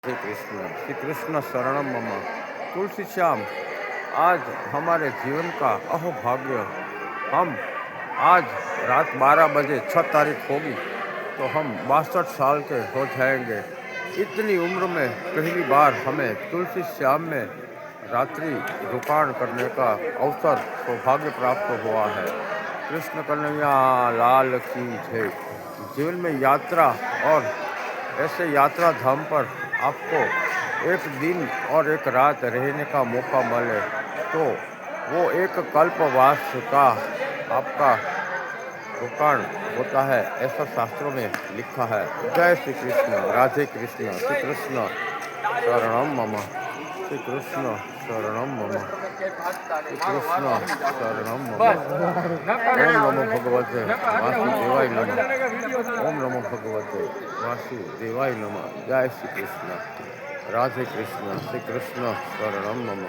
श्री कृष्ण शरणम मम। तुलसी श्याम, आज हमारे जीवन का अहोभाग्य, हम आज रात 12 बजे 6 तारीख होगी तो हम 62 साल के हो जाएंगे। इतनी उम्र में पहली बार हमें तुलसी श्याम में रात्रि रुकान करने का अवसर सौभाग्य प्राप्त हुआ है। कृष्ण कन्हैया लाल की जय। जीवन में यात्रा और ऐसे यात्रा धाम पर आपको एक दिन और एक रात रहने का मौका मिले तो वो एक कल्पवास का आपका रुकान होता है, ऐसा शास्त्रों में लिखा है। जय श्री कृष्ण, राधे कृष्ण, श्री कृष्ण शरणम मम, श्री कृष्ण शरणम मम, श्री कृष्ण शरणम मम। ओम नमो भगवते वासुदेवाय नमः। ओम नमो भगवते वासुदेवाय नमः। जय श्री कृष्ण, राधे कृष्ण, श्री कृष्ण शरणम मम।